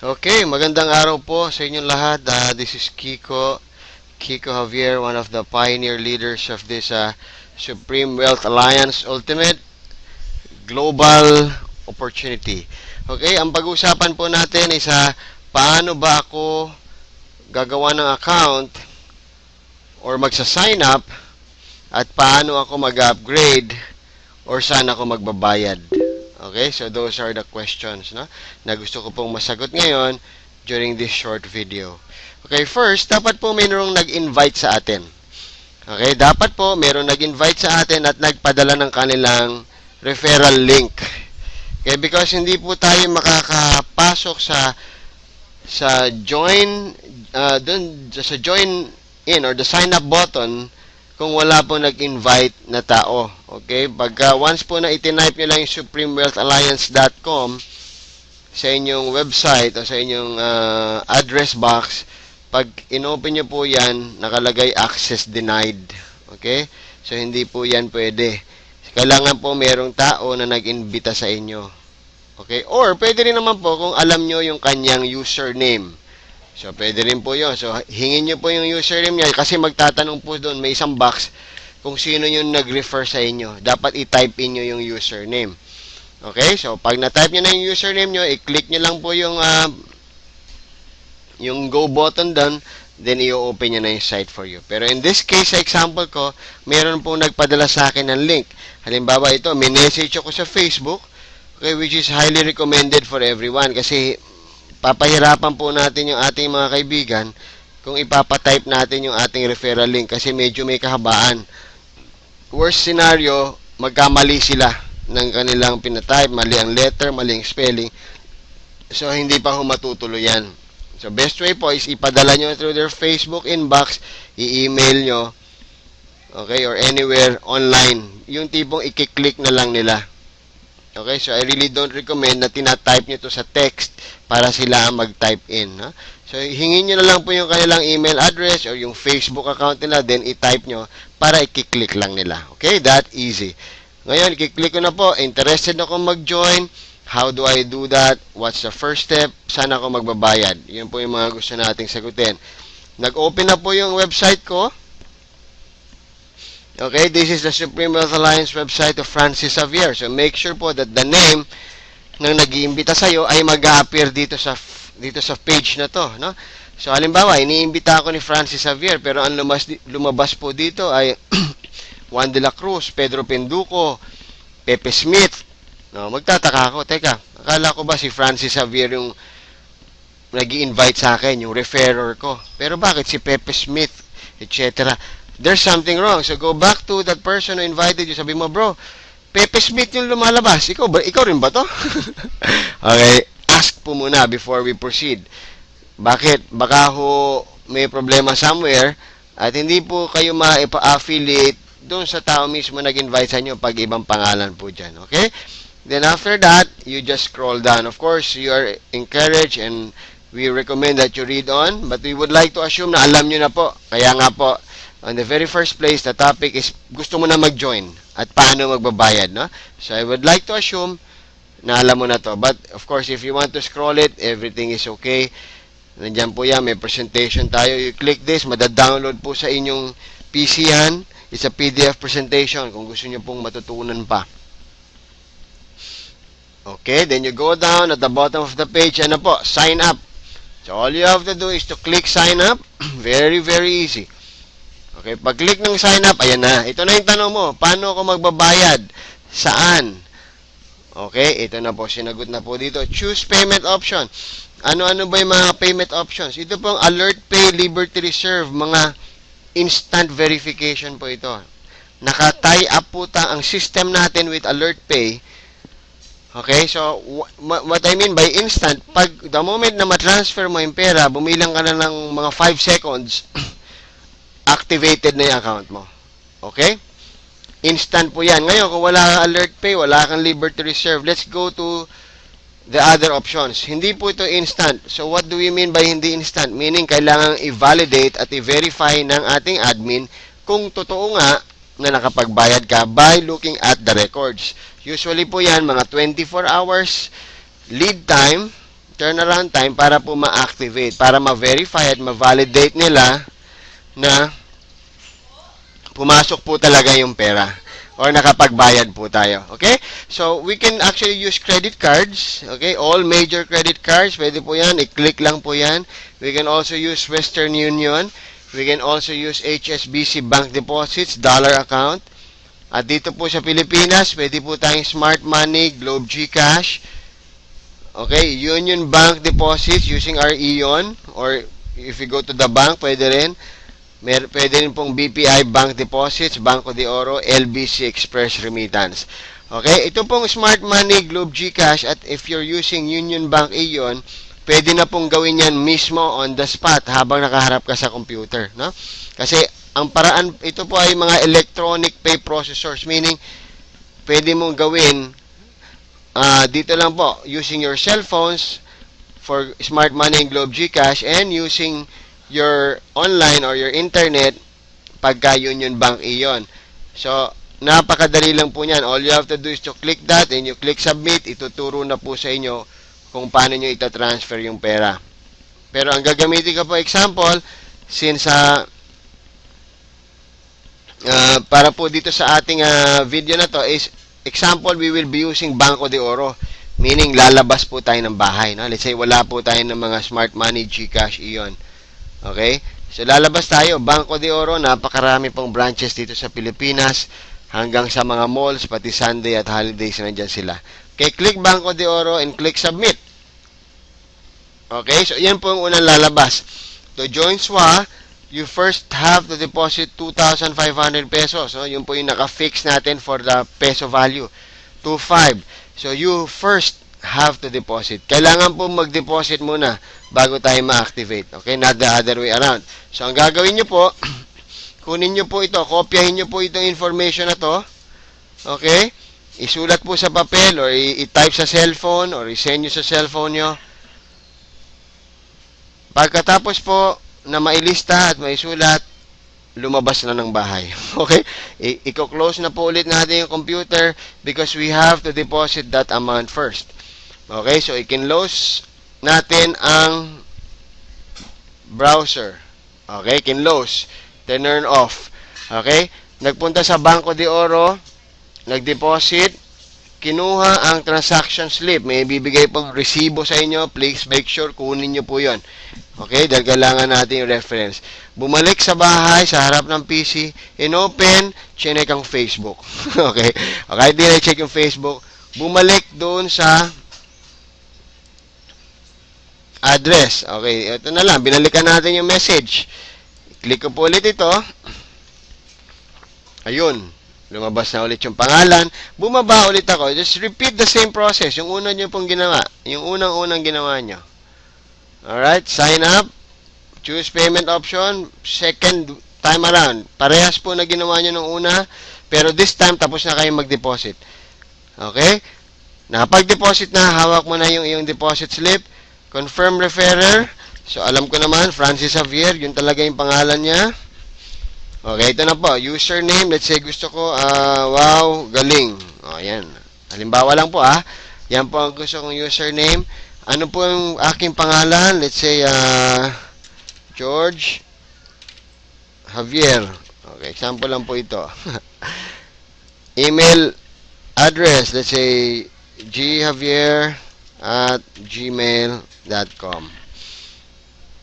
Okay, magandang araw po sa inyong lahat. This is Kiko Javier, one of the pioneer leaders of this Supreme Wealth Alliance Ultimate Global Opportunity. Okay, ang pag-uusapan po natin is paano ba ako gagawa ng account or magsa-sign up at paano ako mag-upgrade or saan ako magbabayad. Okay, so those are the questions na gusto ko pong masagot ngayon during this short video. Okay, first, dapat po mayroong nag-invite sa atin. Okay, dapat po mayroong nag-invite sa atin at nagpadala ng kanilang referral link. Okay, because hindi po tayo makakapasok sa join sa join in or the sign up button kung wala po nag-invite na tao. Okay? Pagka once po na itinype nyo lang yung supremewealthalliance.com sa inyong website o sa inyong address box, pag inopen nyo po yan, nakalagay access denied. Okay? So, hindi po yan pwede. Kailangan po merong tao na nag-invita sa inyo. Okay? Or, pwede rin naman po kung alam nyo yung kanyang username. So, pwede rin po yun. So, hingin nyo po yung username niya kasi magtatanong po doon, may isang box kung sino yung nag-refer sa inyo. Dapat i-type in nyo yung username. Okay? So, pag na-type nyo na yung username nyo, i-click nyo lang po yung go button doon, then i-open nyo na yung site for you. Pero in this case, sa example ko, meron po nagpadala sa akin ng link. Halimbawa ito, may message ako sa Facebook, okay, which is highly recommended for everyone kasi papahirapan po natin yung ating mga kaibigan kung ipapatype natin yung ating referral link kasi medyo may kahabaan. Worst scenario, magkamali sila ng kanilang pinatype, mali ang letter, mali ang spelling. So, hindi pa matutuloy yan. So, best way po is ipadala nyo through their Facebook inbox, i-email nyo, okay, or anywhere online. Yung tipong i-click na lang nila. Okay, so I really don't recommend na tina-type nyo to sa text para sila ang mag-type in. Ha? So, hingin nyo na lang po yung kanilang email address or yung Facebook account nila, then i-type nyo para i-click lang nila. Okay, that easy. Ngayon, i-click ko na po, interested ako mag-join. How do I do that? What's the first step? Saan ako magbabayad? Yun po yung mga gusto nating sagutin. Nag-open na po yung website ko. Okay, this is the Supreme Wealth Alliance website of Francis Javier. So, make sure po that the name ng nag-iimbita sa'yo ay mag-appear dito sa page na to. No? So, halimbawa, iniimbita ako ni Francis Javier, pero ang lumabas po dito ay Juan de la Cruz, Pedro Penduco, Pepe Smith. No, magtataka ako, teka, akala ko ba si Francis Javier yung nag-i-invite sa akin, yung referrer ko. Pero bakit si Pepe Smith, etc.? There's something wrong. So, go back to that person who invited you. Sabi mo, bro, Pepe Smith yung lumalabas. Ikaw rin ba to? Okay, ask po muna before we proceed. Bakit? Baka ho may problema somewhere at hindi po kayo ma-affiliate doon sa tao mismo nag-invite sa inyo pag ibang pangalan po dyan. Okay? Then after that, you just scroll down. Of course, you are encouraged and we recommend that you read on. But we would like to assume na alam nyo na po. Kaya nga po, on the very first place, the topic is gusto mo na mag-join at paano magbabayad, no? So, I would like to assume na alam mo na to. But, of course, if you want to scroll it, everything is okay. Nandiyan po yan, may presentation tayo. You click this, madadownload po sa inyong PC yan. It's a PDF presentation kung gusto nyo pong matutunan pa. Okay, then you go down at the bottom of the page, ano po, sign up. So, all you have to do is to click sign up. Very, very easy. Okay, pag-click ng sign up, ayan na. Ito na yung tanong mo. Paano ako magbabayad? Saan? Okay, ito na po. Sinagot na po dito. Choose payment option. Ano-ano ba yung mga payment options? Ito pong Alert Pay, Liberty Reserve, mga instant verification po ito. Naka-tie up po ang system natin with Alert Pay. Okay, so what I mean by instant, pag the moment na ma-transfer mo yung pera, bumilang ka na ng mga 5 seconds, activated na yung account mo. Okay? Instant po yan. Ngayon, kung wala kang Alert Pay, wala kang Liberty Reserve, let's go to the other options. Hindi po ito instant. So, what do we mean by hindi instant? Meaning, kailangan i-validate at i-verify ng ating admin kung totoo nga na nakapagbayad ka by looking at the records. Usually po yan, mga 24 hours lead time turnaround time para po ma-activate, para ma-verify at ma-validate nila na pumasok po talaga yung pera or nakapagbayad po tayo. Okay? So, we can actually use credit cards. Okay? All major credit cards, pwede po yan. I-click lang po yan. We can also use Western Union. We can also use HSBC Bank Deposits, dollar account. At dito po sa Pilipinas, pwede po tayong Smart Money, Globe GCash. Okay? Union Bank Deposits using our Ion. Or if you go to the bank, pwede rin. Pwede rin pong BPI Bank Deposits, Banco de Oro, LBC Express Remittance. Okay? Ito pong Smart Money, Globe GCash, at if you're using Union Bank Ion, pwede na pong gawin yan mismo on the spot habang nakaharap ka sa computer. No? Kasi ang paraan, ito po ay mga electronic pay processors, meaning pwede mong gawin dito lang po, using your cell phones for Smart Money and Globe GCash and using your online or your internet pagka Union Bank Ion. So, napakadali lang po niyan. All you have to do is to click that and you click submit. Ituturo na po sa inyo kung paano nyo ita-transfer yung pera. Pero ang gagamitin ko po example, since para po dito sa ating video na to is example, we will be using Banco de Oro. Meaning, lalabas po tayo ng bahay. No? Let's say, wala po tayo ng mga Smart Money, GCash, Ion. Okay? So, lalabas tayo. Banco de Oro, napakarami pong branches dito sa Pilipinas. Hanggang sa mga malls, pati Sunday at holidays, nandyan sila. Okay, click Banco de Oro and click Submit. Okay, so yan po yung unang lalabas. To join SWA, you first have to deposit 2,500 pesos. So, yun po yung naka-fix natin for the peso value. 2,500. So, you first have to deposit. Kailangan po mag-deposit muna bago tayo ma-activate. Okay? Not the other way around. So, ang gagawin nyo po, kunin nyo po ito, kopyahin nyo po itong information na to. Okay? Isulat po sa papel or i-type sa cellphone or i-send nyo sa cellphone nyo. Pagkatapos po na mailista at maisulat, lumabas na ng bahay. Okay? I-close na po ulit natin yung computer because we have to deposit that amount first. Okay? So, i-close natin ang browser. Okay? Close. Turn off. Okay? Nagpunta sa Banco de Oro, nag-deposit, kinuha ang transaction slip. May bibigay pong resibo sa inyo. Please make sure kunin nyo po yun. Okay? Dahil kailangan natin yung reference. Bumalik sa bahay, sa harap ng PC, in-open, chinek ang Facebook. Okay? Okay, di na-check yung Facebook. Bumalik doon sa address. Okay, ito na lang. Binalikan natin yung message. Click ko po ulit ito. Ayun. Lumabas na ulit yung pangalan. Bumaba ulit ako. Just repeat the same process. Yung una nyo pong ginawa. Yung unang-unang ginawa nyo. Alright. Sign up. Choose payment option. Second time around. Parehas po na ginawa nyo nung una. Pero this time, tapos na kayong mag-deposit. Okay? Nakapag-deposit na. Hawak mo na yung iyong deposit slip. Confirm referrer. So, alam ko naman, Francis Javier. Yun talaga yung pangalan niya. Okay, ito na po. Username, let's say gusto ko, wow, galing. O, yan. Halimbawa lang po, Yan po ang gusto kong username. Ano po yung aking pangalan? Let's say, George Javier. Okay, example lang po ito. Email address, let's say, gjavier@gmail.com.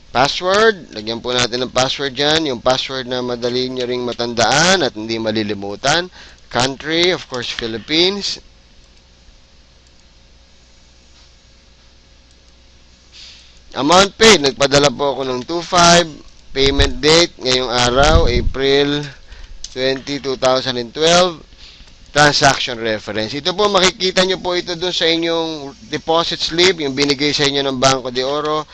Password, lagyan po natin ng password dyan. Yung password na madali nyo ring matandaan at hindi malilimutan. Country, of course, Philippines. Amount paid, nagpadala po ako ng 2,500. Payment date, ngayong araw, April 20, 2012. Transaction reference. Ito po, makikita nyo po ito dun sa inyong deposit slip, yung binigay sa inyo ng Banco de Oro.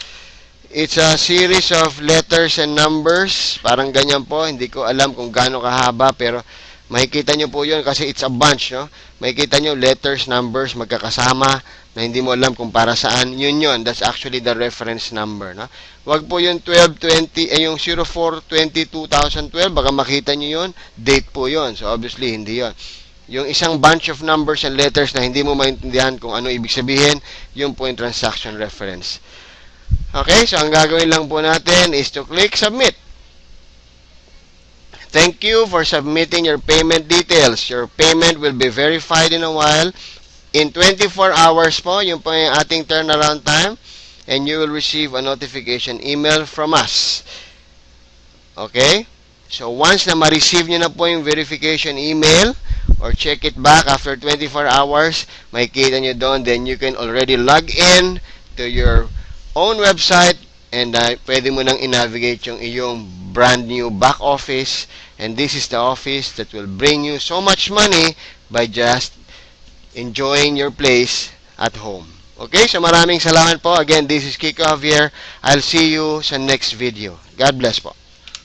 It's a series of letters and numbers. Parang ganyan po. Hindi ko alam kung gaano kahaba, pero makikita nyo po yun kasi it's a bunch, no? Makikita nyo letters, numbers, magkakasama na hindi mo alam kung para saan. Yun. That's actually the reference number, no? Wag po yung 1220, yung 04-20-2012. Baka makita nyo yun. Date po yun. So, obviously, hindi yun. Yung isang bunch of numbers and letters na hindi mo maintindihan kung ano ibig sabihin, yun po yung transaction reference. Okay, so ang gagawin lang po natin is to click submit. Thank you for submitting your payment details. Your payment will be verified in a while. In 24 hours po, yun po yung ating turnaround time, and you will receive a notification email from us. Okay? So, once na ma-receive nyo na po yung verification email, or check it back after 24 hours, makikita nyo doon, then you can already log in to your own website, and pwede mo nang i-navigate yung iyong brand new back office, and this is the office that will bring you so much money by just enjoying your place at home. Okay, so maraming salamat po. Again, this is Kiko Javier. I'll see you sa next video. God bless po.